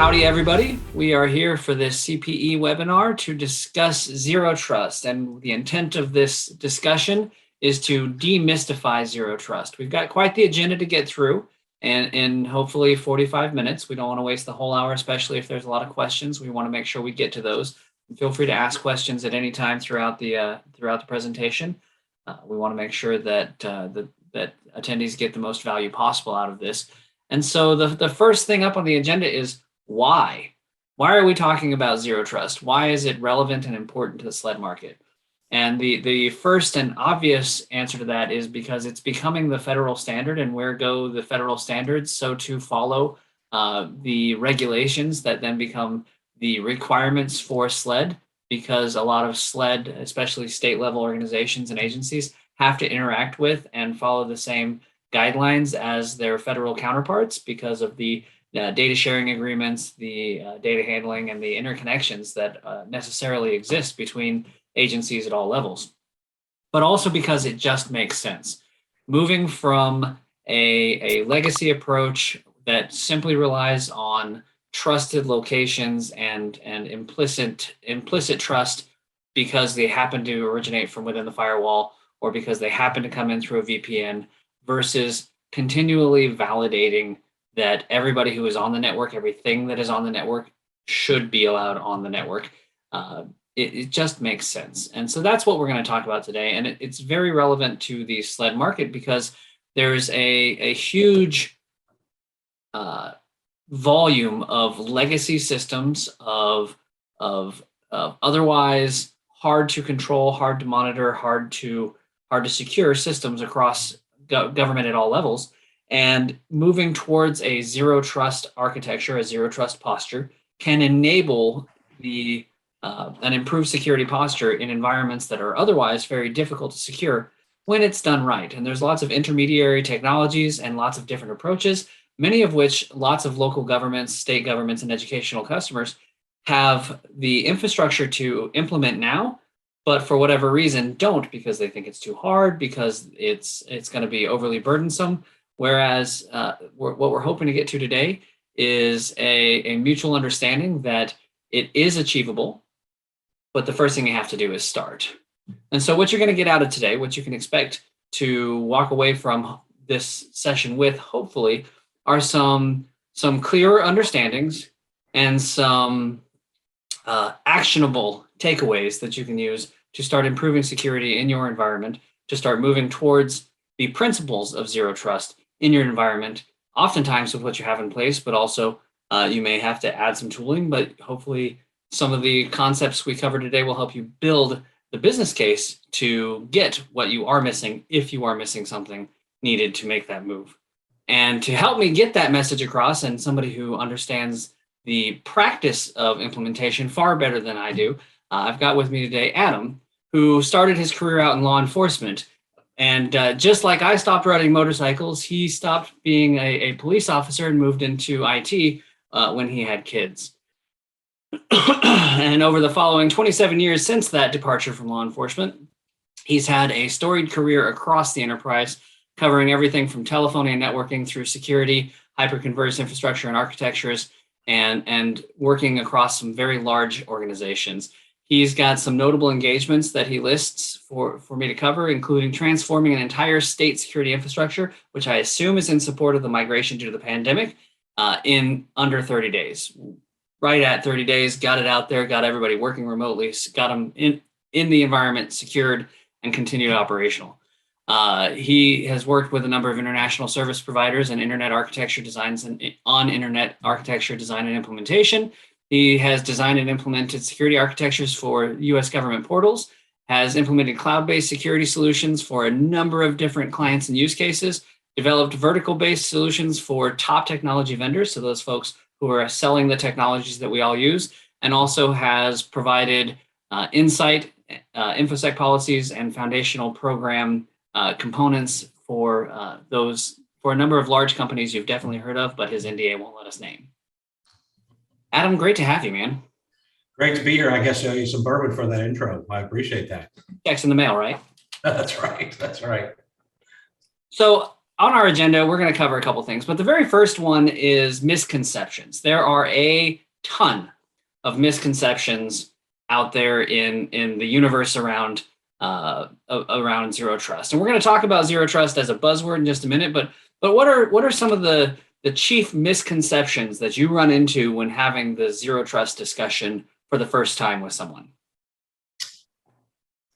Howdy, everybody. We are here for this CPE webinar to discuss zero trust. And the intent of this discussion is to demystify zero trust. We've got quite the agenda to get through and in hopefully 45 minutes. We don't want to waste the whole hour, especially if there's a lot of questions. We want to make sure we get to those. And feel free to ask questions at any time throughout the presentation. We want to make sure that that attendees get the most value possible out of this. And so the first thing up on the agenda is why? Why are we talking about zero trust? Why is it relevant and important to the SLED market? And the first and obvious answer to that is because it's becoming the federal standard, and where go the federal standards, so to follow the regulations that then become the requirements for SLED, because a lot of SLED, especially state level organizations and agencies, have to interact with and follow the same guidelines as their federal counterparts because of the data sharing agreements, the data handling, and the interconnections that necessarily exist between agencies at all levels. But also because it just makes sense. Moving from a legacy approach that simply relies on trusted locations and implicit trust because they happen to originate from within the firewall or because they happen to come in through a VPN, versus continually validating that everybody who is on the network, everything that is on the network should be allowed on the network. It just makes sense. And so that's what we're going to talk about today. And it's very relevant to the SLED market because there's a huge volume of legacy systems of otherwise hard to control, hard to monitor, hard to secure systems across government at all levels. And moving towards a zero trust architecture, a zero trust posture, can enable an improved security posture in environments that are otherwise very difficult to secure when it's done right. And there's lots of intermediary technologies and lots of different approaches, many of which lots of local governments, state governments, and educational customers have the infrastructure to implement now, but for whatever reason don't, because they think it's too hard, because it's going to be overly burdensome. Whereas what we're hoping to get to today is a mutual understanding that it is achievable, but the first thing you have to do is start. And so what you're going to get out of today, what you can expect to walk away from this session with, hopefully, are some clearer understandings and some actionable takeaways that you can use to start improving security in your environment, to start moving towards the principles of zero trust in your environment, oftentimes with what you have in place, but also you may have to add some tooling, but hopefully some of the concepts we covered today will help you build the business case to get what you are missing, if you are missing something needed to make that move. And to help me get that message across, and somebody who understands the practice of implementation far better than I do, I've got with me today Adam, who started his career out in law enforcement. And just like I stopped riding motorcycles, he stopped being a police officer and moved into IT when he had kids. And over the following 27 years since that departure from law enforcement, he's had a storied career across the enterprise, covering everything from telephony and networking through security, hyperconverged infrastructure and architectures, and working across some very large organizations. He's got some notable engagements that he lists for me to cover, including transforming an entire state security infrastructure, which I assume is in support of the migration due to the pandemic, in under 30 days. Right at 30 days, got it out there, got everybody working remotely, got them in the environment secured and continued operational. He has worked with a number of international service providers and internet architecture designs on internet architecture design and implementation. He has designed and implemented security architectures for U.S. government portals, has implemented cloud-based security solutions for a number of different clients and use cases, developed vertical-based solutions for top technology vendors, so those folks who are selling the technologies that we all use, and also has provided insight, InfoSec policies, and foundational program components for a number of large companies you've definitely heard of, but his NDA won't let us name. Adam, great to have you, man. Great to be here. I guess I owe you some bourbon for that intro. I appreciate that. Checks in the mail, right? That's right. That's right. So on our agenda, we're going to cover a couple things, but the very first one is misconceptions. There are a ton of misconceptions out there in the universe around zero trust, and we're going to talk about zero trust as a buzzword in just a minute. But what are some of the chief misconceptions that you run into when having the zero trust discussion for the first time with someone?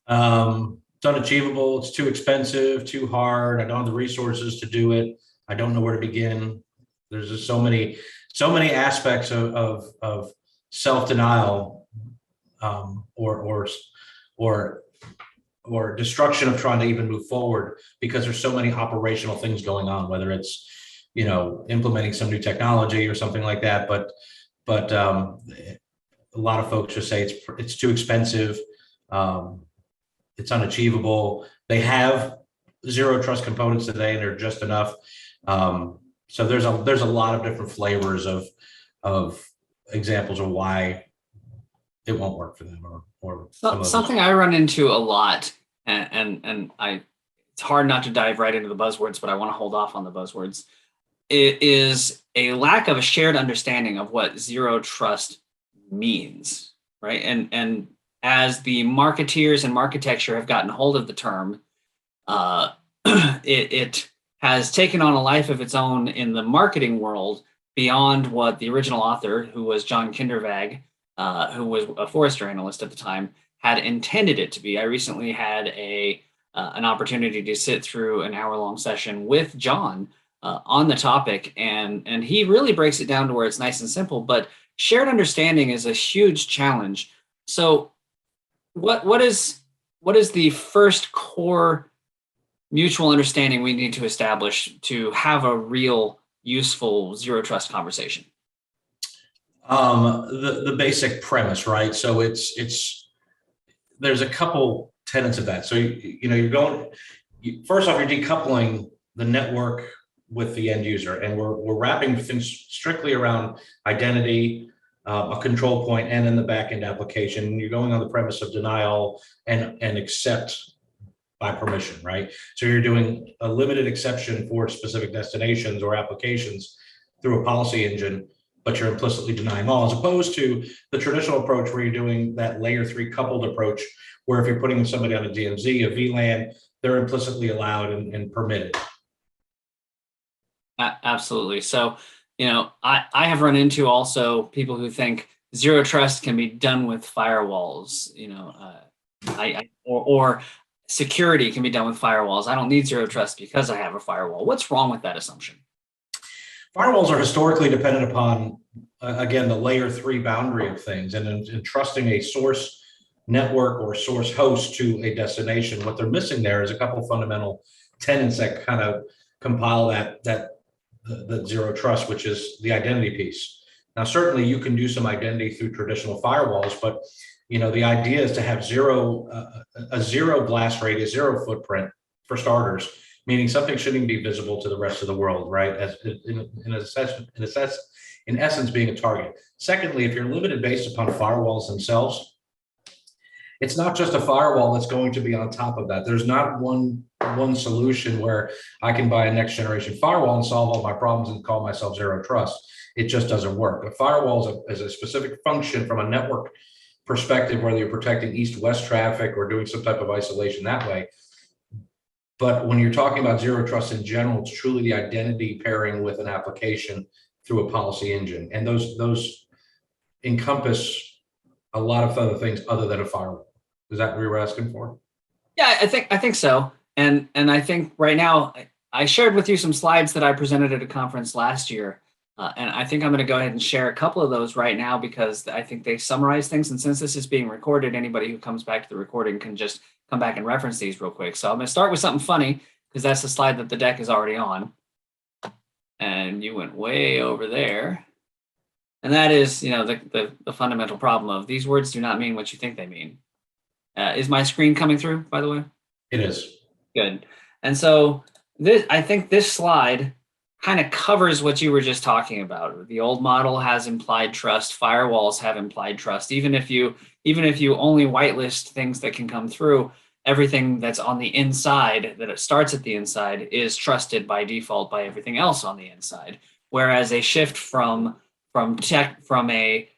It's unachievable. It's too expensive, too hard. I don't have the resources to do it. I don't know where to begin. There's just so many aspects of self-denial, or destruction of trying to even move forward because there's so many operational things going on, whether it's, implementing some new technology or something like that. But a lot of folks just say it's too expensive. It's unachievable. They have zero trust components today, and they're just enough. So there's a lot of different flavors of examples of why it won't work for them, or something I run into a lot, and it's hard not to dive right into the buzzwords, but I want to hold off on the buzzwords. It is a lack of a shared understanding of what zero trust means, right? And as the marketeers and marketecture have gotten hold of the term, it has taken on a life of its own in the marketing world beyond what the original author, who was John Kindervag, who was a Forrester analyst at the time, had intended it to be. I recently had an opportunity to sit through an hour-long session with John on the topic, and he really breaks it down to where it's nice and simple. But shared understanding is a huge challenge. So, what is the first core mutual understanding we need to establish to have a real useful zero trust conversation? The basic premise, right? So there's a couple tenets of that. So first off, you're decoupling the network with the end user, and we're wrapping things strictly around identity, a control point, and in the backend application. You're going on the premise of denial and accept by permission, right? So you're doing a limited exception for specific destinations or applications through a policy engine, but you're implicitly denying all, as opposed to the traditional approach where you're doing that layer 3 coupled approach, where if you're putting somebody on a DMZ, a VLAN, they're implicitly allowed and permitted. Absolutely. So, I have run into also people who think zero trust can be done with firewalls, or security can be done with firewalls. I don't need zero trust because I have a firewall. What's wrong with that assumption? Firewalls are historically dependent upon, again, the layer 3 boundary of things, and entrusting a source network or source host to a destination. What they're missing there is a couple of fundamental tenets that kind of compile the zero trust, which is the identity piece. Now, certainly you can do some identity through traditional firewalls, but the idea is to have a zero blast radius, zero footprint for starters, meaning something shouldn't be visible to the rest of the world, right? As in essence, being a target. Secondly, if you're limited based upon firewalls themselves, it's not just a firewall that's going to be on top of that. There's not one solution where I can buy a next generation firewall and solve all my problems and call myself zero trust. It just doesn't work. A firewall is a specific function from a network perspective, whether you're protecting east-west traffic or doing some type of isolation that way. But when you're talking about zero trust in general, it's truly the identity pairing with an application through a policy engine. And those encompass a lot of other things other than a firewall. Is that what we were asking for? Yeah, I think so. And I think right now, I shared with you some slides that I presented at a conference last year. And I think I'm going to go ahead and share a couple of those right now because I think they summarize things. And since this is being recorded, anybody who comes back to the recording can just come back and reference these real quick. So I'm going to start with something funny because that's the slide that the deck is already on. And you went way over there. And that is, the fundamental problem of these words do not mean what you think they mean. Is my screen coming through, by the way? It is. Good. And so I think this slide kind of covers what you were just talking about. The old model has implied trust. Firewalls have implied trust, even if you only whitelist things that can come through. everything that's on the inside, that it starts at the inside, is trusted by default by everything else on the inside. Whereas a shift from a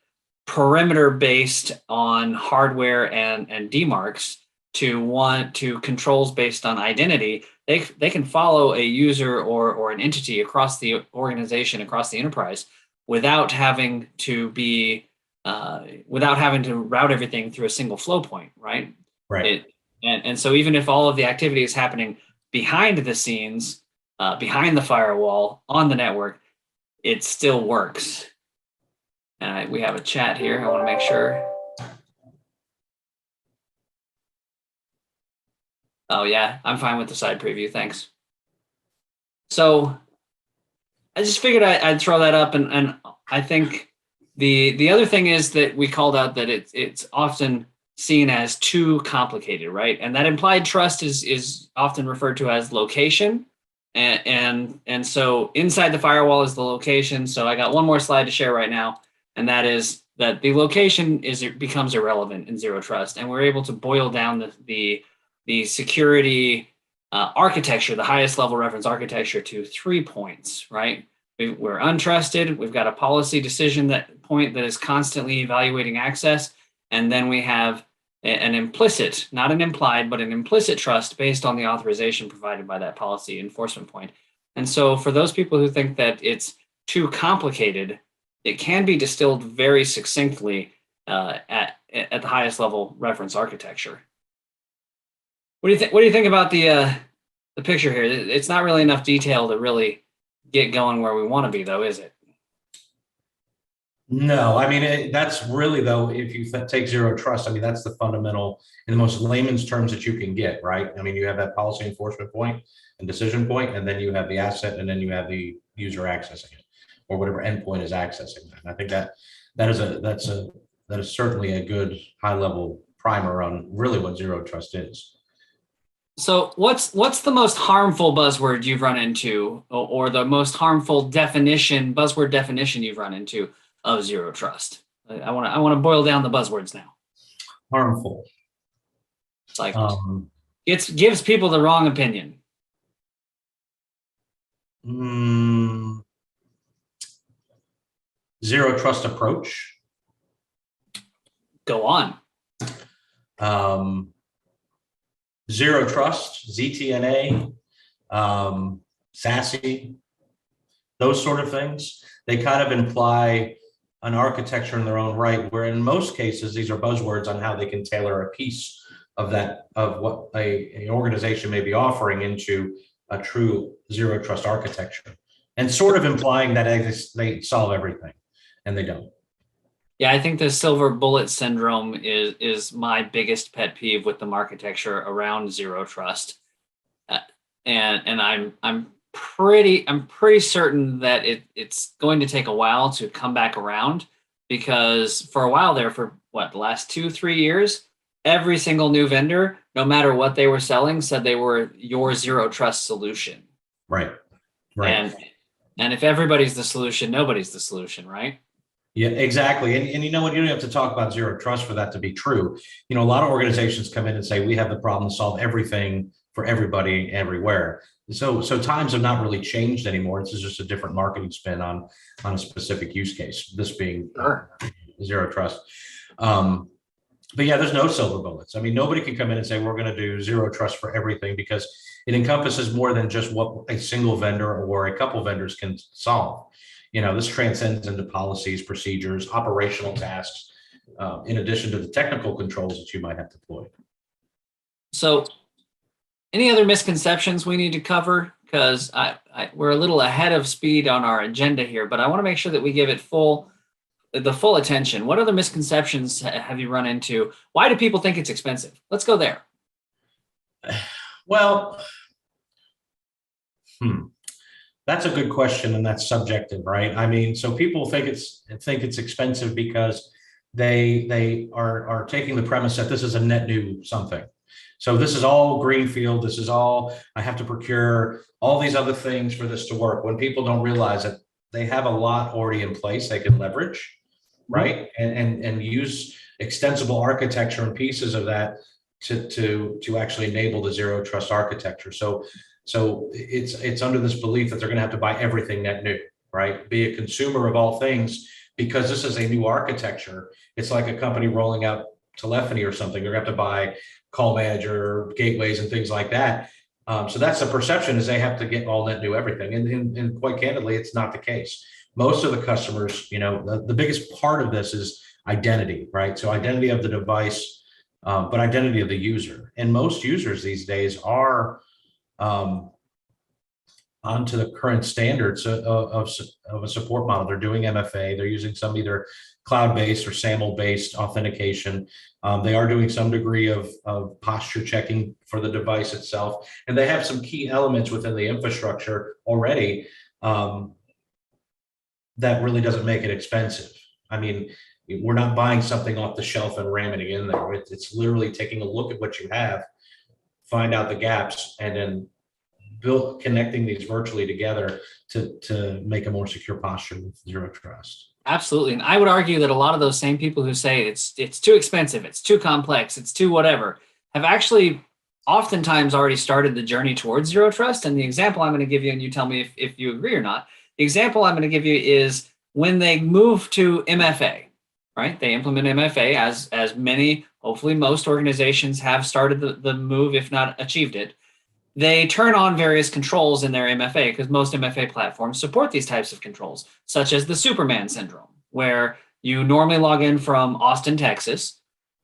perimeter based on hardware and demarcs to controls based on identity, they can follow a user or an entity across the organization, across the enterprise, without having to route everything through a single flow point, right? Right. And so even if all of the activity is happening behind the scenes, behind the firewall on the network, it still works. And we have a chat here. I want to make sure. Oh yeah, I'm fine with the side preview. Thanks. So I just figured I'd throw that up, and I think the other thing is that we called out that it's often seen as too complicated, right? And that implied trust is often referred to as location, and so inside the firewall is the location. So I got one more slide to share right now, and that is that the location becomes irrelevant in zero trust, and we're able to boil down the security architecture, the highest level reference architecture, to 3 points, right? We're untrusted. We've got a policy decision point that is constantly evaluating access. And then we have an implicit, not an implied, but an implicit trust based on the authorization provided by that policy enforcement point. And so for those people who think that it's too complicated, it can be distilled very succinctly at the highest level reference architecture. What do you think about the picture here? It's not really enough detail to really get going where we want to be, though, is it? No, I mean, that's really, though, if you take zero trust, I mean, that's the fundamental in the most layman's terms that you can get, right? I mean, you have that policy enforcement point and decision point, and then you have the asset, and then you have the user accessing it, or whatever endpoint is accessing that. And I think that is certainly a good high level primer on really what zero trust is. So what's the most harmful buzzword you've run into, or the most harmful buzzword definition you've run into of zero trust? I want to boil down the buzzwords now. Harmful. It's like it gives people the wrong opinion. Zero trust approach. Go on. Zero trust, ZTNA, SASE, those sort of things. They kind of imply an architecture in their own right, where in most cases, these are buzzwords on how they can tailor a piece of what an organization may be offering into a true zero trust architecture, and sort of implying that they solve everything, and they don't. Yeah, I think the silver bullet syndrome is my biggest pet peeve with the architecture around zero trust, and I'm pretty certain that it's going to take a while to come back around, because for a while there, for the last 2-3 years, every single new vendor, no matter what they were selling, said they were your zero trust solution. Right. And if everybody's the solution, nobody's the solution, right? Yeah, exactly. And you know what? You don't have to talk about zero trust for that to be true. You know, a lot of organizations come in and say, we have the problem to solve everything for everybody everywhere. So times have not really changed anymore. This is just a different marketing spin on a specific use case, this being zero trust. But yeah, there's no silver bullets. I mean, nobody can come in and say, we're going to do zero trust for everything, because it encompasses more than just what a single vendor or a couple vendors can solve. You know, this transcends into policies, procedures, operational tasks, in addition to the technical controls that you might have deployed. So any other misconceptions we need to cover? Because we're a little ahead of speed on our agenda here, but I want to make sure that we give it the full attention. What other misconceptions have you run into? Why do people think it's expensive? Let's go there. Well, that's a good question, and that's subjective, right? I mean, so people think it's expensive because they are taking the premise that this is a net new something. So this is all greenfield. This is all, I have to procure all these other things for this to work, when people don't realize that they have a lot already in place they can leverage, right? And use extensible architecture and pieces of that to actually enable the zero trust architecture. So it's under this belief that they're going to have to buy everything net new, right? Be a consumer of all things, because this is a new architecture. It's like a company rolling out telephony or something. They're going to have to buy call manager, gateways, and things like that. So that's the perception, is they have to get all net new everything. And quite candidly, it's not the case. Most of the customers, the biggest part of this is identity, right? So identity of the device, but identity of the user. And most users these days are onto the current standards of a support model. They're doing MFA. They're using some either cloud-based or SAML-based authentication. They are doing some degree of posture checking for the device itself. And they have some key elements within the infrastructure already that really doesn't make it expensive. I mean, we're not buying something off the shelf and ramming it in there. It's literally taking a look at what you have, find out the gaps, and then connecting these virtually together to make a more secure posture with zero trust. Absolutely. And I would argue that a lot of those same people who say it's too expensive, it's too complex, it's too whatever, have actually oftentimes already started the journey towards zero trust. And the example I'm going to give you, and you tell me if you agree or not, the example I'm going to give you is when they move to MFA, right? They implement MFA, as many, hopefully most organizations have started the move, if not achieved it. They turn on various controls in their MFA, because most MFA platforms support these types of controls, such as the Superman syndrome, where you normally log in from Austin, Texas,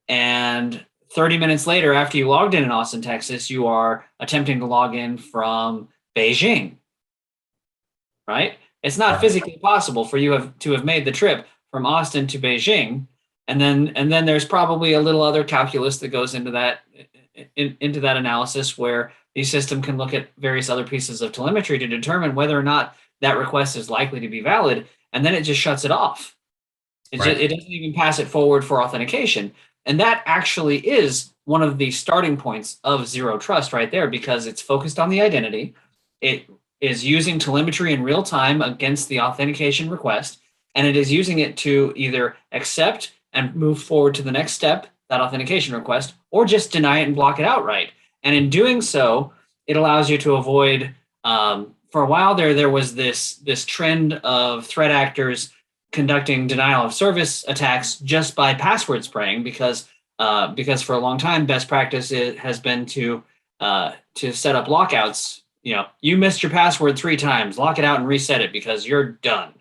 and 30 minutes later, after you logged in Austin, Texas, you are attempting to log in from Beijing, right? It's not physically possible for you to have made the trip from Austin to Beijing, and then there's probably a little other calculus that goes into that analysis, where the system can look at various other pieces of telemetry to determine whether or not that request is likely to be valid, and then it just shuts it off. It doesn't even pass it forward for authentication. And that actually is one of the starting points of zero trust right there, because it's focused on the identity. It is using telemetry in real time against the authentication request, and it is using it to either accept and move forward to the next step, that authentication request, or just deny it and block it outright. And in doing so, it allows you to avoid, for a while there was this trend of threat actors conducting denial of service attacks just by password spraying, because for a long time, best practice has been to set up lockouts. You missed your password 3 times, lock it out and reset it because you're done.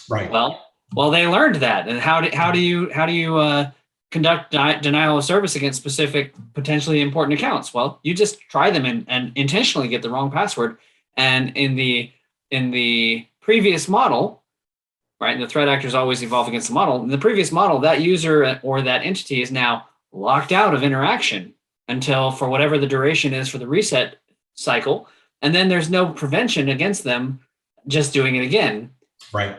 Right. Well, they learned that. And how do you conduct denial of service against specific potentially important accounts? Well, you just try them and intentionally get the wrong password. And in the previous model, right, and the threat actors always evolve against the model. In the previous model, that user or that entity is now locked out of interaction until, for whatever the duration is for the reset cycle. And then there's no prevention against them just doing it again. Right.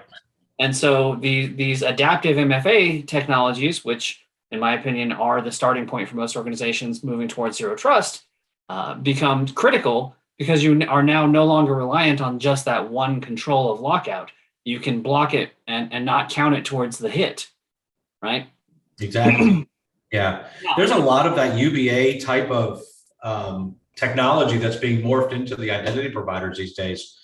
And so these adaptive MFA technologies, which in my opinion are the starting point for most organizations moving towards zero trust, become critical, because you are now no longer reliant on just that one control of lockout. You can block it and not count it towards the hit, right? Exactly. Yeah. There's a lot of that UBA type of technology that's being morphed into the identity providers these days,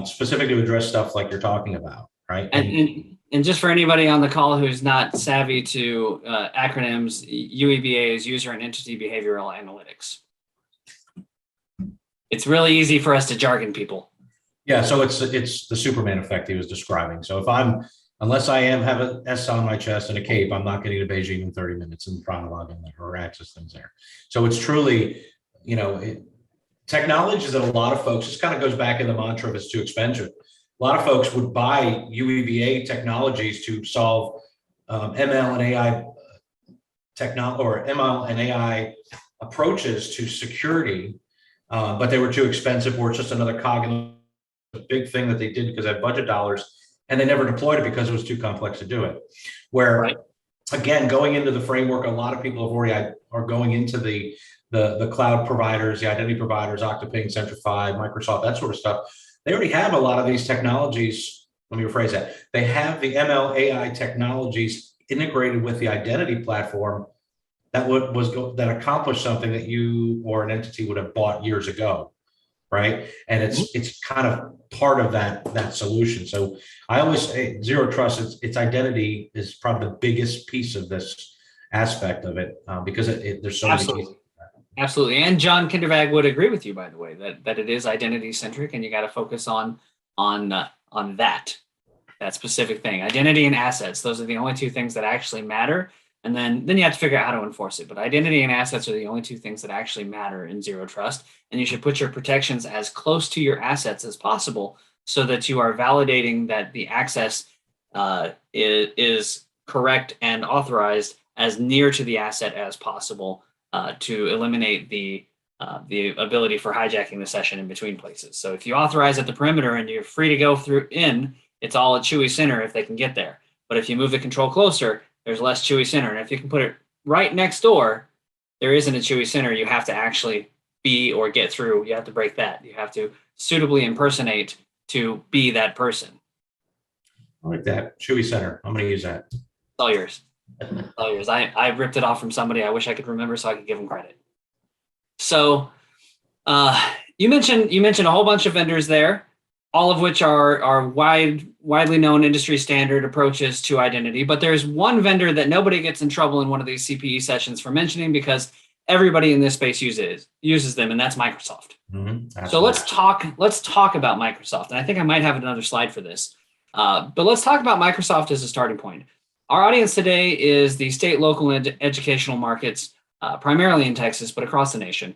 specifically to address stuff like you're talking about, right? And just for anybody on the call who's not savvy to acronyms, UEBA is User and Entity Behavioral Analytics. It's really easy for us to jargon people. Yeah, so it's the Superman effect he was describing. So unless I have an S on my chest and a cape, I'm not getting to Beijing in 30 minutes and trying to log in there or access things there. So it's truly, technologies that a lot of folks, this kind of goes back in the mantra of it's too expensive. A lot of folks would buy UEBA technologies to solve ML and AI ML and AI approaches to security, but they were too expensive, or it's just another cog in the big thing that they did because they had budget dollars, and they never deployed it because it was too complex to do it. Where, again, going into the framework, a lot of people have already are going into the cloud providers, the identity providers, Octoping, Centrify, Microsoft, that sort of stuff. They already have a lot of these technologies. Let me rephrase that. They have the ML AI technologies integrated with the identity platform that accomplished something that you or an entity would have bought years ago, right? And it's kind of part of that solution. So I always say zero trust, its identity is probably the biggest piece of this aspect of it, because there's so many pieces. Absolutely. And John Kindervag would agree with you, by the way, that it is identity centric, and you got to focus on that specific thing. Identity and assets, those are the only two things that actually matter. And then you have to figure out how to enforce it. But identity and assets are the only two things that actually matter in zero trust. And you should put your protections as close to your assets as possible, so that you are validating that the access is correct and authorized as near to the asset as possible, to eliminate the ability for hijacking the session in between places. So if you authorize at the perimeter and you're free to go through in, it's all a Chewy center if they can get there. But if you move the control closer, there's less Chewy center. And if you can put it right next door, there isn't a Chewy center. You have to actually be or get through. You have to break that. You have to suitably impersonate to be that person. I like that. Chewy center. I'm going to use that. It's all yours. All yours. I ripped it off from somebody. I wish I could remember so I could give them credit. So you mentioned a whole bunch of vendors there, all of which are widely known industry standard approaches to identity. But there's one vendor that nobody gets in trouble in one of these CPE sessions for mentioning, because everybody in this space uses them, and that's Microsoft. Mm-hmm. So let's talk about Microsoft. And I think I might have another slide for this. But let's talk about Microsoft as a starting point. Our audience today is the state, local, and educational markets, primarily in Texas, but across the nation.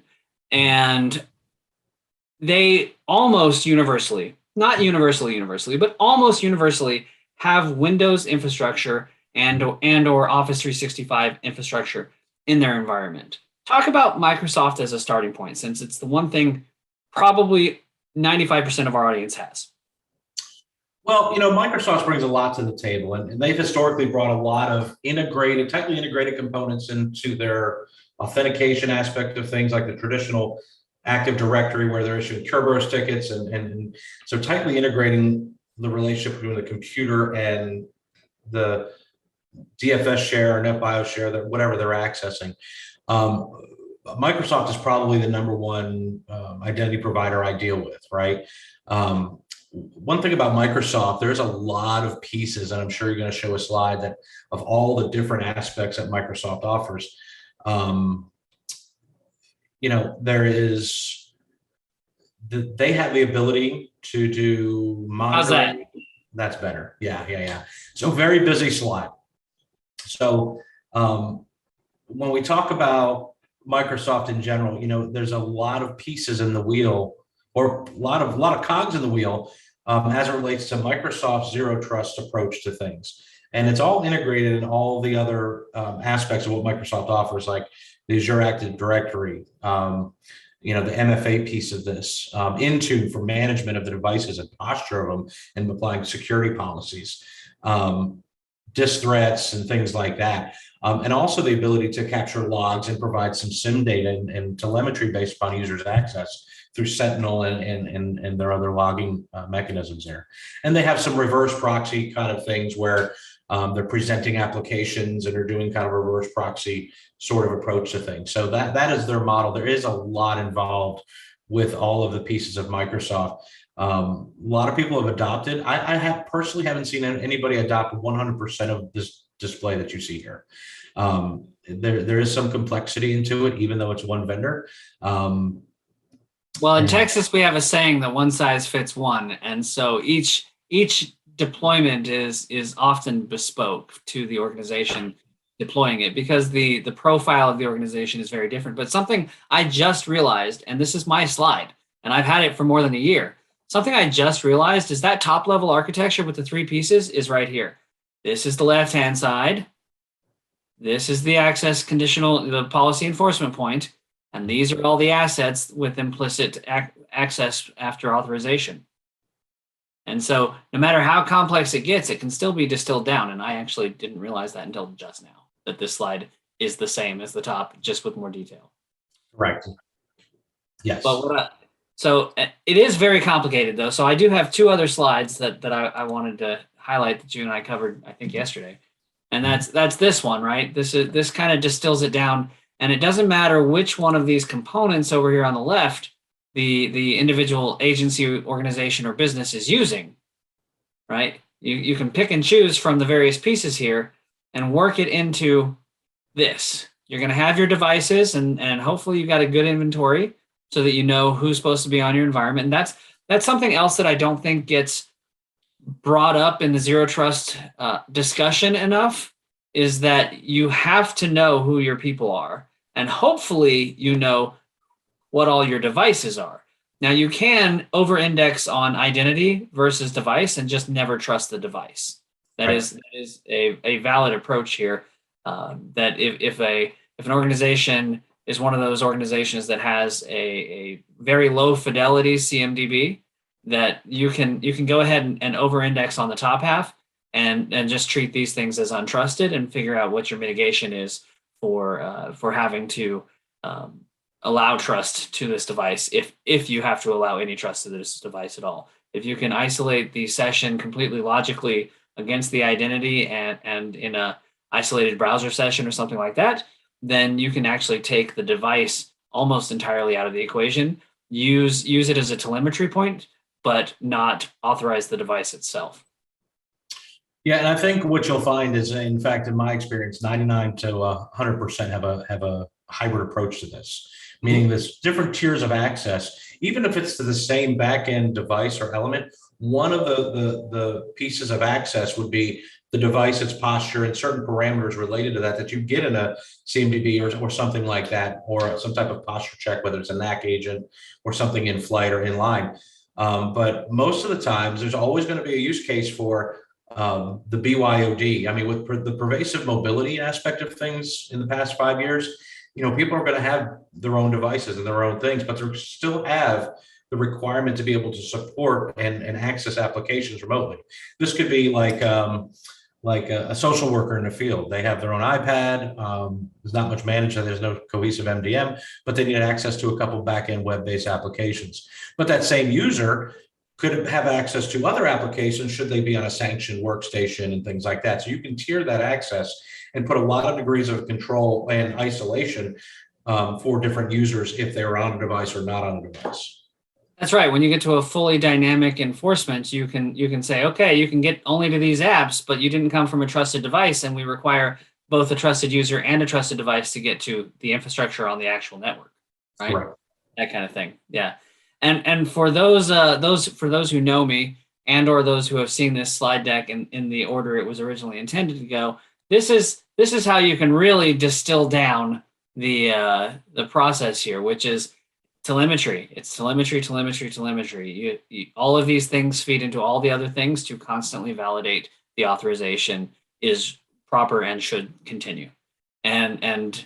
And they almost universally, not universally, but almost universally have Windows infrastructure and or Office 365 infrastructure in their environment. Talk about Microsoft as a starting point, since it's the one thing probably 95% of our audience has. Well, Microsoft brings a lot to the table, and they've historically brought a lot of tightly integrated components into their authentication aspect of things, like the traditional Active Directory, where they're issuing Kerberos tickets, and so tightly integrating the relationship between the computer and the DFS share or NetBIOS share, that whatever they're accessing. Microsoft is probably the number one identity provider I deal with, right? One thing about Microsoft, there's a lot of pieces, and I'm sure you're going to show a slide that of all the different aspects that Microsoft offers. They have the ability to do monitoring. How's that? That's better. Yeah. So very busy slide. So when we talk about Microsoft in general, there's a lot of pieces in the wheel, or a lot of cogs in the wheel, as it relates to Microsoft's zero trust approach to things. And it's all integrated in all the other aspects of what Microsoft offers, like the Azure Active Directory, the MFA piece of this, Intune for management of the devices and posture of them and applying security policies, disk threats and things like that. And also the ability to capture logs and provide some SIM data and telemetry based upon users' access through Sentinel and their other logging mechanisms there. And they have some reverse proxy kind of things where they're presenting applications and are doing kind of a reverse proxy sort of approach to things. So that is their model. There is a lot involved with all of the pieces of Microsoft. A lot of people have adopted. I personally haven't seen anybody adopt 100% of this display that you see here. There is some complexity into it, even though it's one vendor. Well, in Texas, we have a saying that one size fits one. And so each deployment is often bespoke to the organization deploying it, because the profile of the organization is very different. But something I just realized, and this is my slide, and I've had it for more than a year, something I just realized is that top level architecture with the three pieces is right here. This is the left-hand side. This is the access conditional, the policy enforcement point. And these are all the assets with implicit access after authorization. And so no matter how complex it gets, it can still be distilled down. And I actually didn't realize that until just now, that this slide is the same as the top, just with more detail. Correct. Yes. But so it is very complicated, though. So I do have two other slides that I wanted to highlight that you and I covered, I think, yesterday. And that's this one, right? This kind of distills it down, and it doesn't matter which one of these components over here on the left the individual agency, organization, or business is using, right? You can pick and choose from the various pieces here and work it into this. You're going to have your devices, and hopefully you've got a good inventory so that you know who's supposed to be on your environment. And that's something else that I don't think gets brought up in the zero trust discussion enough, is that you have to know who your people are, and hopefully you know what all your devices are. Now, you can over-index on identity versus device and just never trust the device. That is a valid approach here. That if an organization is one of those organizations that has a very low fidelity CMDB, that you can go ahead and over-index on the top half and just treat these things as untrusted and figure out what your mitigation is for having to allow trust to this device, if you have to allow any trust to this device at all. If you can isolate the session completely logically against the identity and in a isolated browser session or something like that, then you can actually take the device almost entirely out of the equation, use it as a telemetry point, but not authorize the device itself. Yeah, and I think what you'll find is, in fact, in my experience, 99 to 100% have a hybrid approach to this, meaning there's different tiers of access. Even if it's to the same backend device or element, one of the pieces of access would be the device, its posture, and certain parameters related to that you get in a CMDB or something like that, or some type of posture check, whether it's a NAC agent or something in flight or in line. But most of the times, there's always going to be a use case for the BYOD. I mean, with the pervasive mobility aspect of things in the past 5 years, people are going to have their own devices and their own things, but they still have the requirement to be able to support and access applications remotely. This could be like a social worker in the field. They have their own iPad. There's not much management. There's no cohesive MDM, but they need access to a couple back-end web-based applications. But that same user could have access to other applications should they be on a sanctioned workstation and things like that. So you can tier that access and put a lot of degrees of control and isolation for different users if they're on a device or not on a device. That's right. When you get to a fully dynamic enforcement, you can say, okay, you can get only to these apps, but you didn't come from a trusted device, and we require both a trusted user and a trusted device to get to the infrastructure on the actual network, right? Correct. That kind of thing. Yeah. And for those who know me and or those who have seen this slide deck in the order it was originally intended to go, this is how you can really distill down the process here, which is telemetry. It's telemetry. All of these things feed into all the other things to constantly validate the authorization is proper and should continue. And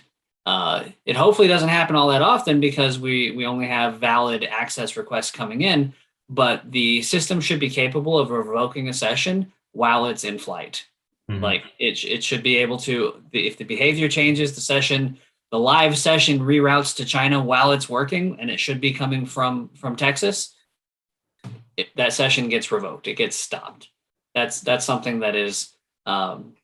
it hopefully doesn't happen all that often because we only have valid access requests coming in, but the system should be capable of revoking a session while it's in flight. Mm-hmm. Like it should be able to, if the behavior changes, the live session reroutes to China while it's working, and it should be coming from Texas, that session gets revoked. It gets stopped. That's something that is often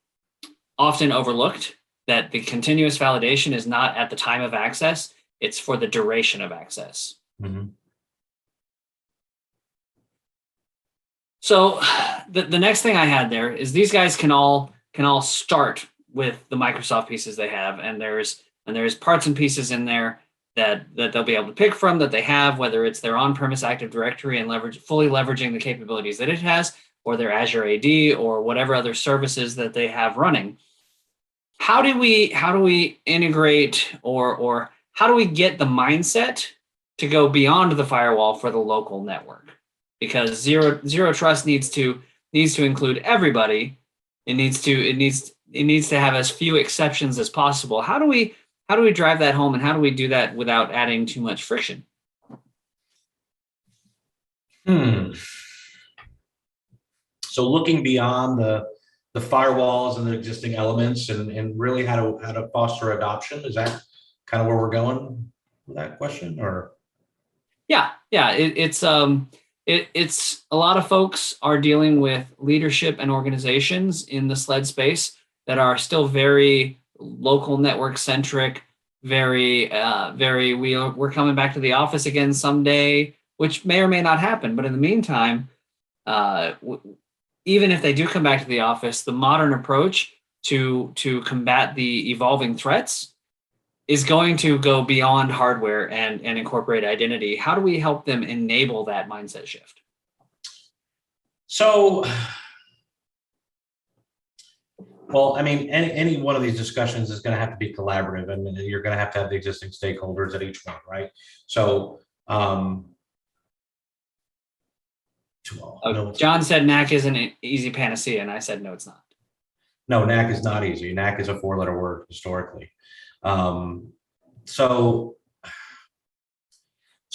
overlooked, that the continuous validation is not at the time of access, it's for the duration of access. Mm-hmm. So the next thing I had there is these guys can all start with the Microsoft pieces they have, and there's parts and pieces in there that they'll be able to pick from that they have, whether it's their on-premise Active Directory and fully leveraging the capabilities that it has, or their Azure AD, or whatever other services that they have running. How do we integrate or how do we get the mindset to go beyond the firewall for the local network? Because zero trust needs to include everybody. It needs to have as few exceptions as possible. How do we drive that home, and how do we do that without adding too much friction? So looking beyond the firewalls and the existing elements and really how to foster adoption, is that kind of where we're going with that question? Or it's a lot of folks are dealing with leadership and organizations in the SLED space that are still very local network centric, very we're coming back to the office again someday, which may or may not happen. But in the meantime, uh, even if they do come back to the office, the modern approach to combat the evolving threats is going to go beyond hardware and incorporate identity. How do we help them enable that mindset shift? So, well, I mean, any one of these discussions is going to have to be collaborative, and you're going to have the existing stakeholders at each one, right? So, John said NAC isn't an easy panacea, and I said no, it's not. No, NAC is not easy. NAC is a 4-letter word historically. So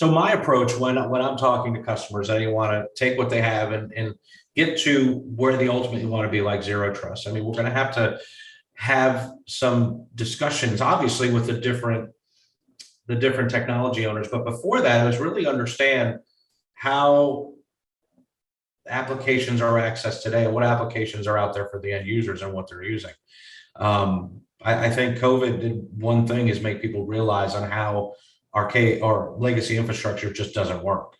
my approach when I'm talking to customers, I want to take what they have and get to where they ultimately want to be, like zero trust. I mean, we're going to have some discussions, obviously, with the different technology owners. But before that, is really understand how applications are accessed today and what applications are out there for the end users and what they're using. I think COVID did one thing, is make people realize on how archaic or legacy infrastructure just doesn't work.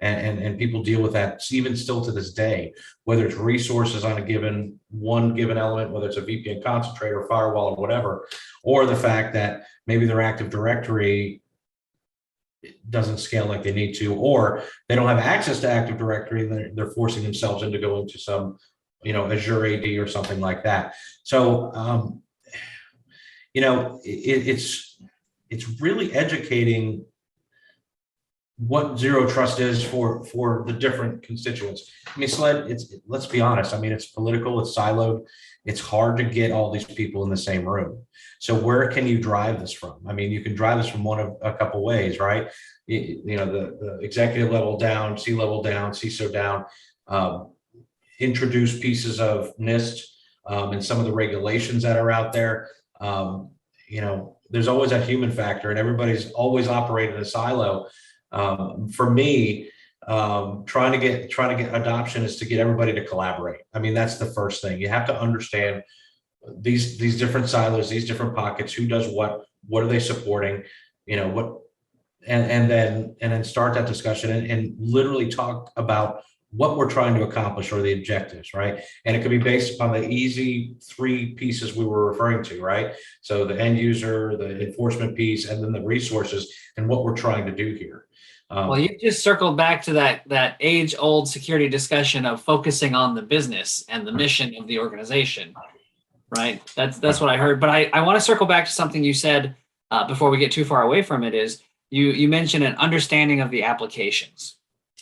And people deal with that even still to this day, whether it's resources on one given element, whether it's a VPN concentrator, firewall, or whatever, or the fact that maybe their Active Directory doesn't scale like they need to, or they don't have access to Active Directory, and they're forcing themselves into going to some, Azure AD or something like that. So, it's really educating what zero trust is for the different constituents. I mean, SLED, let's be honest. I mean, it's political, it's siloed. It's hard to get all these people in the same room. So where can you drive this from? I mean, you can drive this from one of a couple ways, right? The executive level down, C-level down, CISO down, introduce pieces of NIST and some of the regulations that are out there. There's always that human factor, and everybody's always operating in a silo. For me, trying to get adoption is to get everybody to collaborate. I mean, that's the first thing. You have to understand these different silos, these different pockets, who does what are they supporting, and then start that discussion and literally talk about what we're trying to accomplish or the objectives, right? And it could be based upon the easy 3 pieces we were referring to, right? So the end user, the enforcement piece, and then the resources and what we're trying to do here. Well, you just circled back to that age-old security discussion of focusing on the business and the mission of the organization, right? That's what I heard. But I want to circle back to something you said before we get too far away from it. Is you mentioned an understanding of the applications,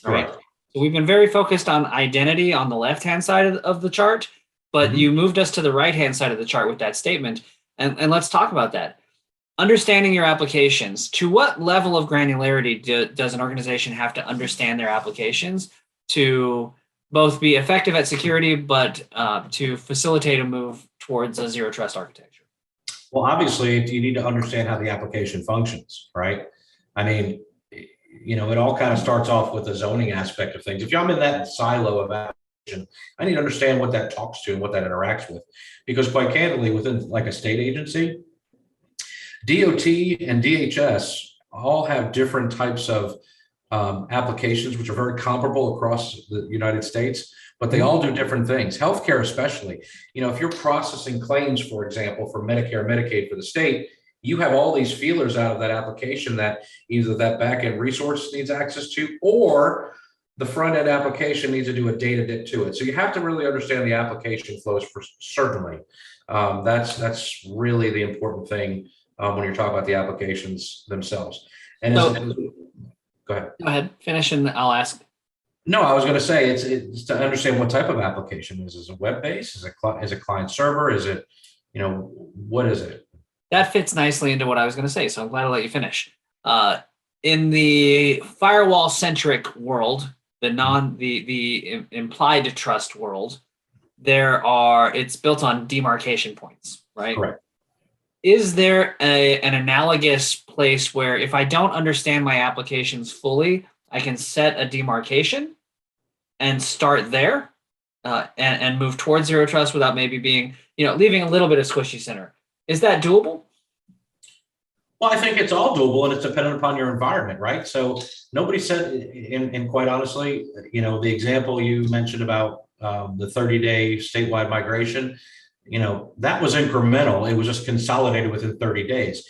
right? Correct. So we've been very focused on identity on the left-hand side of the chart, but you moved us to the right-hand side of the chart with that statement. And let's talk about that. Understanding your applications. To what level of granularity does an organization have to understand their applications to both be effective at security, but to facilitate a move towards a zero trust architecture? Well, obviously, you need to understand how the application functions, right? I mean, it all kind of starts off with the zoning aspect of things. If I'm in that silo of application, I need to understand what that talks to and what that interacts with. Because quite candidly, within like a state agency, DOT and DHS all have different types of applications, which are very comparable across the United States, but they all do different things. Healthcare, especially, if you're processing claims, for example, for Medicare, Medicaid for the state, you have all these feelers out of that application that either that back-end resource needs access to, or the front-end application needs to do a data dip to it. So you have to really understand the application flows for certainly. That's really the important thing when you're talking about the applications themselves. And So, go ahead. Go ahead, finish, and I'll ask. No, I was going to say it's to understand what type of application is. Is it web-based? Is it client server? Is it, what is it? That fits nicely into what I was going to say, so I'm glad to let you finish. In the firewall-centric world, the implied trust world, it's built on demarcation points, right? Correct. Is there an analogous place where if I don't understand my applications fully, I can set a demarcation and start there and move towards zero trust without maybe being, leaving a little bit of squishy center. Is that doable? Well, I think it's all doable and it's dependent upon your environment, right? So nobody said, and quite honestly, the example you mentioned about the 30-day statewide migration, that was incremental. It was just consolidated within 30 days.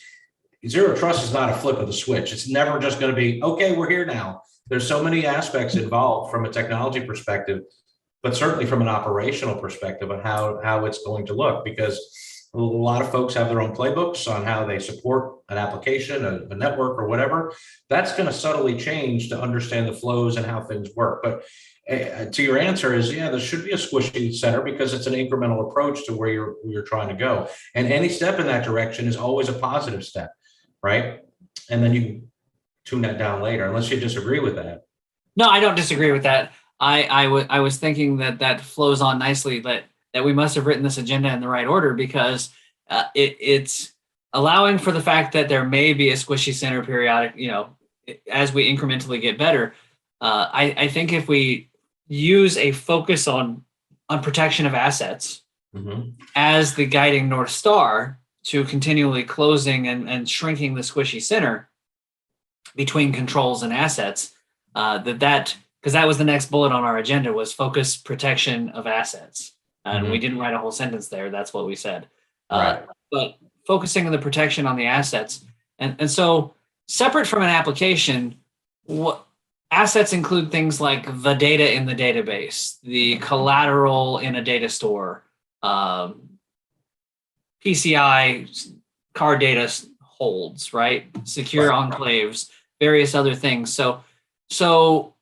Zero trust is not a flip of the switch. It's never just going to be, okay, we're here now. There's so many aspects involved from a technology perspective, but certainly from an operational perspective on how it's going to look, because a lot of folks have their own playbooks on how they support an application, a network, or whatever. That's going to subtly change to understand the flows and how things work. But to your answer is, yeah, there should be a squishy center because it's an incremental approach to where you're trying to go. And any step in that direction is always a positive step, right? And then you tune that down later, unless you disagree with that. No, I don't disagree with that. I was thinking that flows on nicely, that we must have written this agenda in the right order, because it's allowing for the fact that there may be a squishy center periodic, as we incrementally get better. I think if we use a focus on protection of assets as the guiding North Star to continually closing and shrinking the squishy center between controls and assets, because that was the next bullet on our agenda, was focus protection of assets. And we didn't write a whole sentence there. That's what we said. Right. But focusing on the protection on the assets. And so separate from an application, what assets include things like the data in the database, the collateral in a data store, PCI card data holds, right? Secure enclaves, various other things. So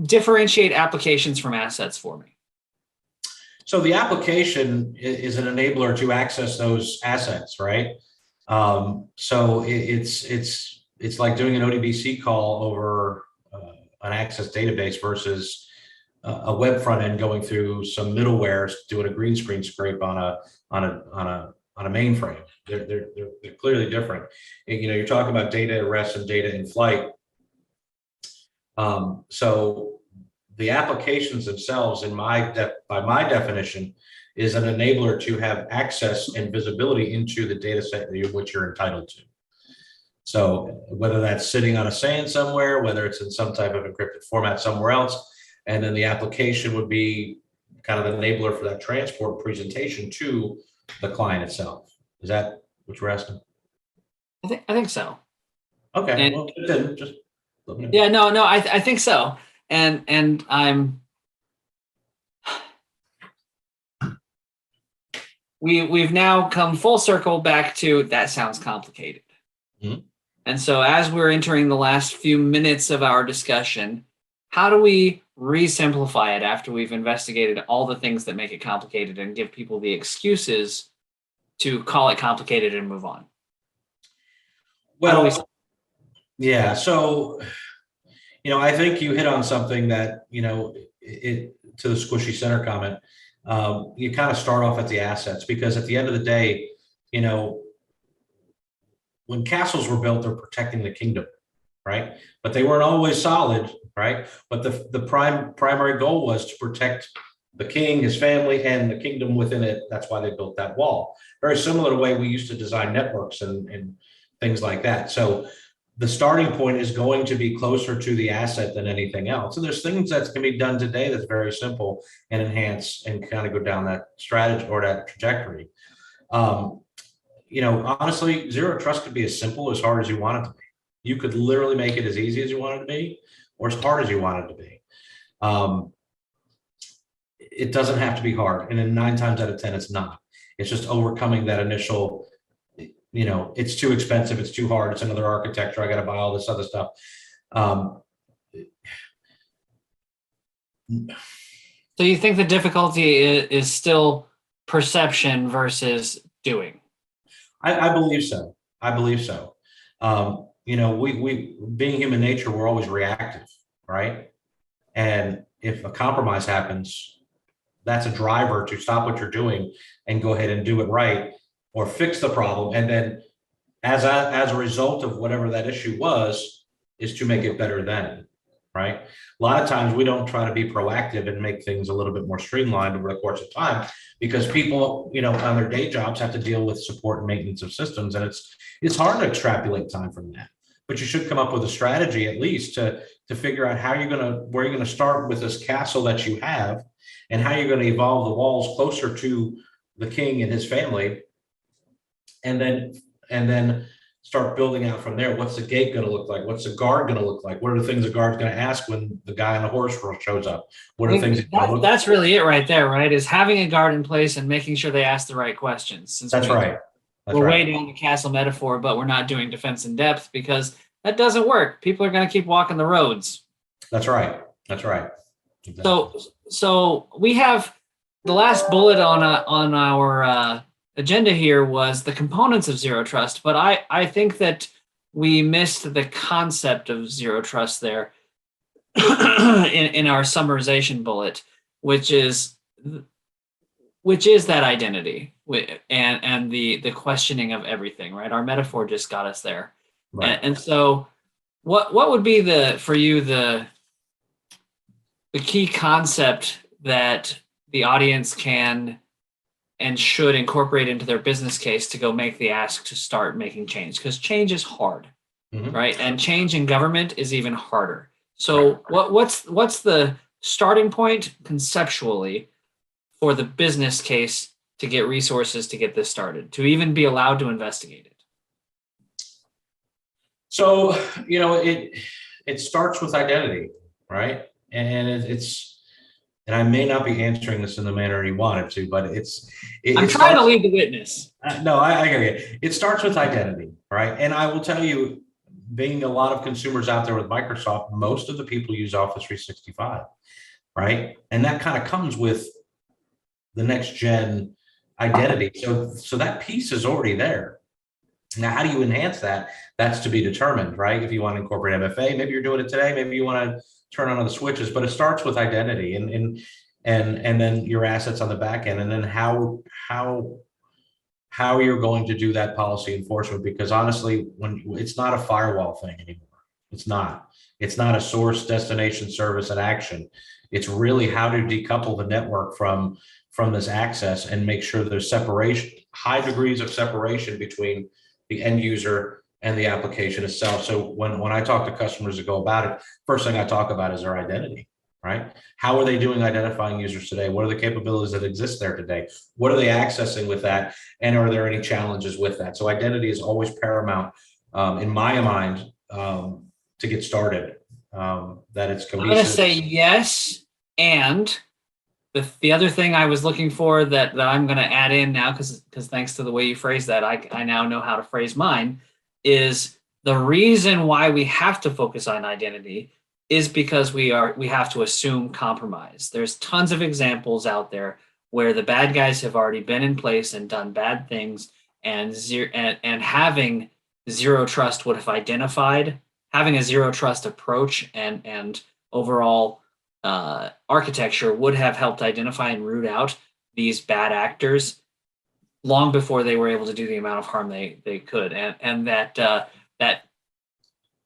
differentiate applications from assets for me. So the application is an enabler to access those assets, right? So it's like doing an ODBC call over an Access database versus a web front end going through some middleware doing a green screen scrape on a mainframe. They're clearly different. And, you're talking about data at rest and data in flight. So the applications themselves, by my definition, is an enabler to have access and visibility into the data set which you're entitled to. So whether that's sitting on a SAN somewhere, whether it's in some type of encrypted format somewhere else, and then the application would be kind of the enabler for that transport presentation to the client itself. Is that what you're asking? I think so. Okay. Well, then just let me know. Yeah, no, I think so. And we've now come full circle back to that sounds complicated. And so as we're entering the last few minutes of our discussion, how do we re-simplify it after we've investigated all the things that make it complicated and give people the excuses to call it complicated and move on? Well, yeah. So, I think you hit on something that, to the squishy center comment, you kind of start off at the assets, because at the end of the day, when castles were built, they're protecting the kingdom, right? But they weren't always solid, right? But the primary goal was to protect the king, his family, and the kingdom within it. That's why they built that wall. Very similar to the way we used to design networks and things like that. So the starting point is going to be closer to the asset than anything else. And there's things that can be done today that's very simple and enhance and kind of go down that strategy or that trajectory. Honestly, zero trust could be as simple as hard as you want it to be. You could literally make it as easy as you want it to be, or as hard as you want it to be. It doesn't have to be hard. And then 9 times out of 10, it's not. It's just overcoming that initial, it's too expensive, it's too hard, it's another architecture, I got to buy all this other stuff. So you think the difficulty is still perception versus doing? I believe so. We being human nature, we're always reactive, right? And if a compromise happens, that's a driver to stop what you're doing and go ahead and do it right, or fix the problem. And then as a result of whatever that issue was, is to make it better then. right? A lot of times we don't try to be proactive and make things a little bit more streamlined over the course of time because people, on their day jobs have to deal with support and maintenance of systems. And it's hard to extrapolate time from that. But you should come up with a strategy at least to figure out where you're gonna start with this castle that you have and how you're going to evolve the walls closer to the king and his family. And then start building out from there. What's the gate going to look like? What's the guard going to look like? What are the things the guard's going to ask when the guy on the horse shows up? What are the things that's really it right there, right? Is having a guard in place and making sure they ask the right questions. Since That's right. We're way down the castle metaphor, but we're not doing defense in depth because that doesn't work. People are going to keep walking the roads. That's right. That's right. Exactly. So we have the last bullet on our agenda here was the components of zero trust, but I think that we missed the concept of zero trust there in our summarization bullet, which is that identity and the questioning of everything, right? Our metaphor just got us there. Right. And so what would be for you the key concept that the audience can and should incorporate into their business case to go make the ask to start making change? Because change is hard, right? And change in government is even harder. So what's the starting point conceptually for the business case to get resources to get this started, to even be allowed to investigate it? So, it starts with identity, right? And and I may not be answering this in the manner you wanted to, but I'm trying to lead the witness. No, I hear you. It starts with identity, right? And I will tell you, being a lot of consumers out there with Microsoft, most of the people use Office 365, right? And that kind of comes with the next gen identity. So that piece is already there. Now, how do you enhance that? That's to be determined, right? If you want to incorporate MFA, maybe you're doing it today. Maybe you want to turn on the switches, but it starts with identity and then your assets on the back end, and then how you're going to do that policy enforcement. Because honestly, when it's not a firewall thing anymore, it's not a source, destination, service, and action. It's really how to decouple the network from this access and make sure there's separation, high degrees of separation between the end user and the application itself. So when I talk to customers that go about it, first thing I talk about is their identity, right? How are they doing identifying users today? What are the capabilities that exist there today? What are they accessing with that? And are there any challenges with that? So identity is always paramount in my mind to get started, that it's cohesive. I'm going to say yes. And the other thing I was looking for that I'm going to add in now, because thanks to the way you phrased that, I now know how to phrase mine, is the reason why we have to focus on identity is because we have to assume compromise. There's tons of examples out there where the bad guys have already been in place and done bad things, and having zero trust would have identified, having a zero trust approach and overall architecture would have helped identify and root out these bad actors long before they were able to do the amount of harm they could. And that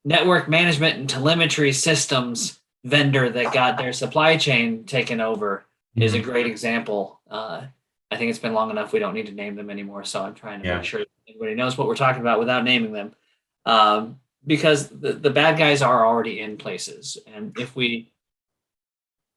network management and telemetry systems vendor that got their supply chain taken over is a great example. I think it's been long enough we don't need to name them anymore, so I'm trying to make sure everybody knows what we're talking about without naming them, because the bad guys are already in places. And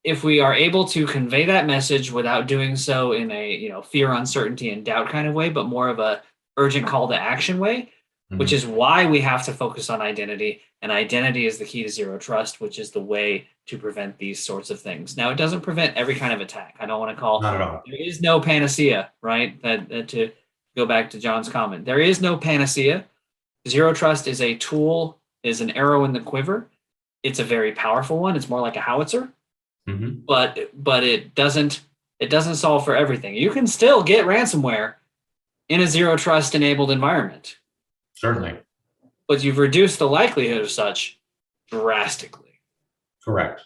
if we are able to convey that message without doing so in a fear, uncertainty, and doubt kind of way, but more of a urgent call to action way, which is why we have to focus on identity. And identity is the key to zero trust, which is the way to prevent these sorts of things. Now, it doesn't prevent every kind of attack. I don't want to call not at all. There is no panacea, right? That to go back to John's comment, there is no panacea. Zero trust is a tool, is an arrow in the quiver. It's a very powerful one. It's more like a howitzer. But it doesn't solve for everything. You can still get ransomware in a zero trust enabled environment. Certainly. But you've reduced the likelihood of such drastically. Correct.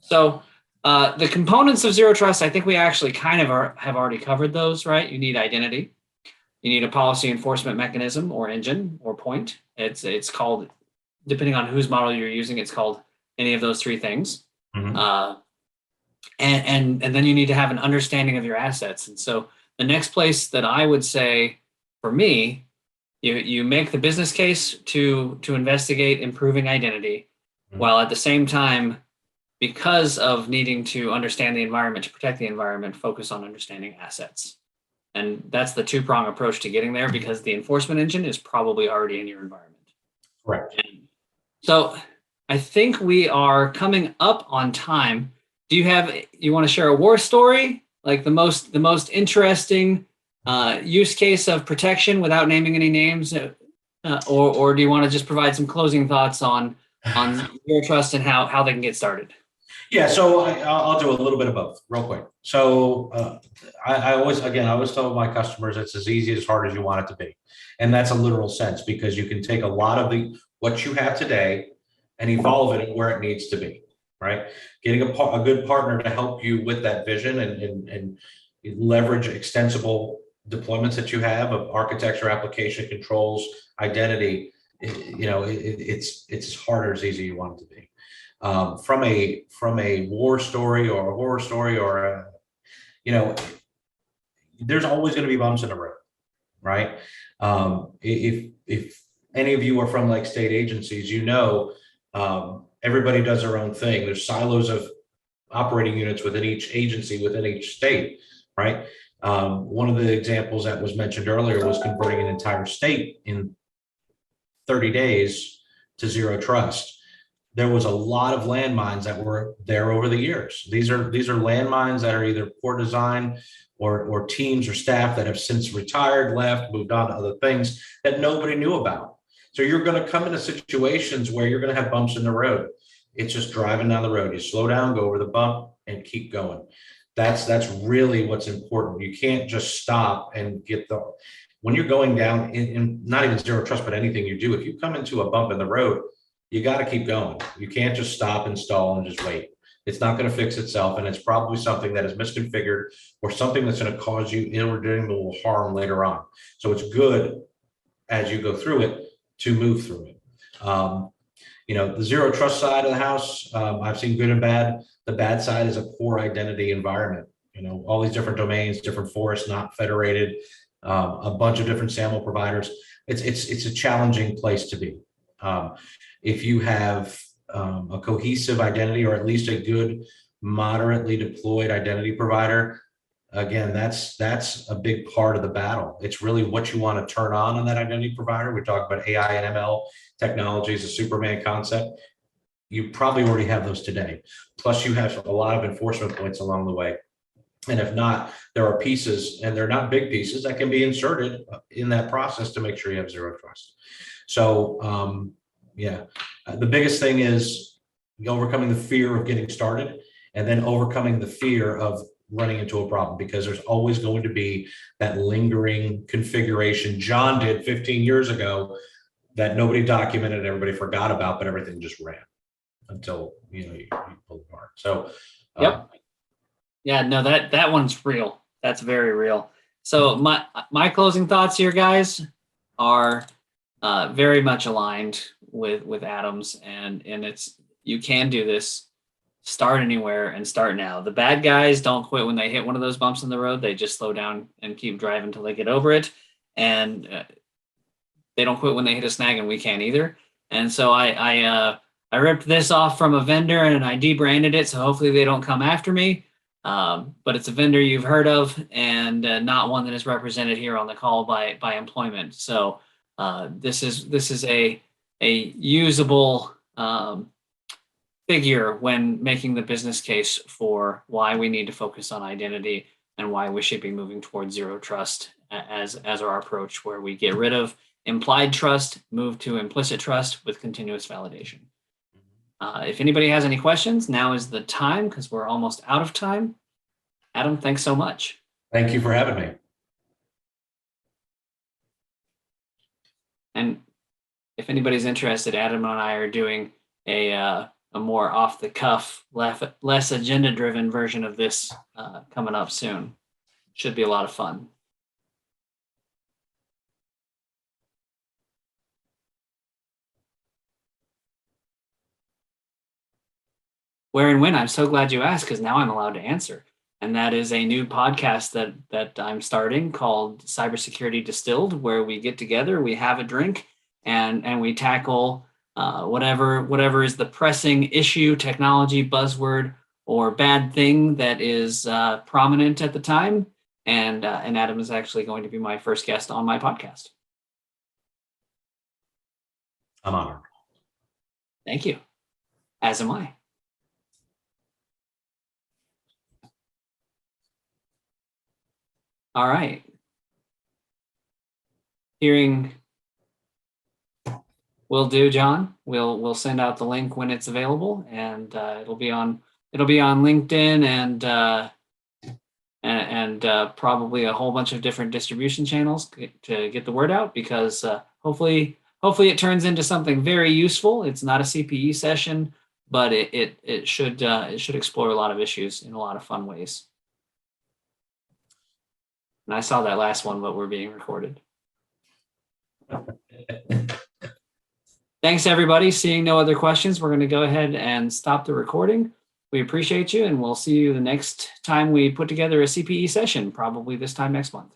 So the components of zero trust, I think we actually kind of have already covered those, right? You need identity. You need a policy enforcement mechanism or engine or point. It's called, depending on whose model you're using, it's called any of those three things. Mhm. And then you need to have an understanding of your assets. And so the next place that I would say for me, you make the business case to investigate improving identity, Mhm. while at the same time, because of needing to understand the environment to protect the environment, focus on understanding assets. And that's the two-prong approach to getting there, because the enforcement engine is probably already in your environment. Correct. And so I think we are coming up on time. Do you want to share a war story, like the most interesting use case of protection without naming any names, or do you want to just provide some closing thoughts on zero trust and how they can get started? Yeah, so I'll do a little bit of both real quick. So I always tell my customers it's as easy as hard as you want it to be. And that's a literal sense, because you can take a lot of what you have today and evolve it where it needs to be, right? Getting a good partner to help you with that vision and leverage extensible deployments that you have of architecture, application controls, identity. It's as hard or as easy you want it to be. From a war story or a horror story or there's always going to be bumps in the road, right? If any of you are from like state agencies, everybody does their own thing. There's silos of operating units within each agency, within each state, right? One of the examples that was mentioned earlier was converting an entire state in 30 days to zero trust. There was a lot of landmines that were there over the years. These are landmines that are either poor design or teams or staff that have since retired, left, moved on to other things that nobody knew about. So you're going to come into situations where you're going to have bumps in the road. It's just driving down the road. You slow down, go over the bump, and keep going. That's really what's important. You can't just stop and when you're going down in not even zero trust, but anything you do, if you come into a bump in the road, you got to keep going. You can't just stop and stall and just wait. It's not going to fix itself. And it's probably something that is misconfigured or something that's going to cause you irredeemable harm later on. So it's good as you go through it to move through it. The zero trust side of the house, I've seen good and bad. The bad side is a poor identity environment. All these different domains, different forests, not federated, a bunch of different SAML providers. It's a challenging place to be. If you have a cohesive identity, or at least a good, moderately deployed identity provider, again, that's a big part of the battle. It's really what you want to turn on that identity provider. We talk about AI and ML technologies, a Superman concept. You probably already have those today. Plus, you have a lot of enforcement points along the way. And if not, there are pieces, and they're not big pieces, that can be inserted in that process to make sure you have zero trust. So, the biggest thing is overcoming the fear of getting started, and then overcoming the fear of running into a problem, because there's always going to be that lingering configuration John did 15 years ago that nobody documented, everybody forgot about, but everything just ran until you pull apart. So Yep. Yeah, no, that one's real. That's very real. So my closing thoughts here, guys, are very much aligned with Adam's, and you can do this. Start anywhere and start now. The bad guys don't quit when they hit one of those bumps in the road. They just slow down and keep driving until they get over it. And they don't quit when they hit a snag, and we can't either. And so I ripped this off from a vendor and I debranded it, so hopefully they don't come after me. But it's a vendor you've heard of, and not one that is represented here on the call by employment. So this is a usable figure when making the business case for why we need to focus on identity and why we should be moving towards zero trust as our approach, where we get rid of implied trust, move to implicit trust with continuous validation. If anybody has any questions, now is the time, because we're almost out of time. Adam, thanks so much. Thank you for having me. And if anybody's interested, Adam and I are doing a more off the cuff, less agenda driven version of this coming up soon. Should be a lot of fun. Where and when? I'm so glad you asked, because now I'm allowed to answer. And that is a new podcast that I'm starting called Cybersecurity Distilled, where we get together, we have a drink, and we tackle whatever is the pressing issue, technology, buzzword, or bad thing that is prominent at the time. And Adam is actually going to be my first guest on my podcast. I'm honored. Thank you. As am I. All right. Hearing will do, John. We'll send out the link when it's available, and it'll be on LinkedIn and probably a whole bunch of different distribution channels to get the word out, because hopefully it turns into something very useful. It's not a CPE session, but it should explore a lot of issues in a lot of fun ways. And I saw that last one, but we're being recorded. Thanks, everybody. Seeing no other questions, we're going to go ahead and stop the recording. We appreciate you, and we'll see you the next time we put together a CPE session, probably this time next month.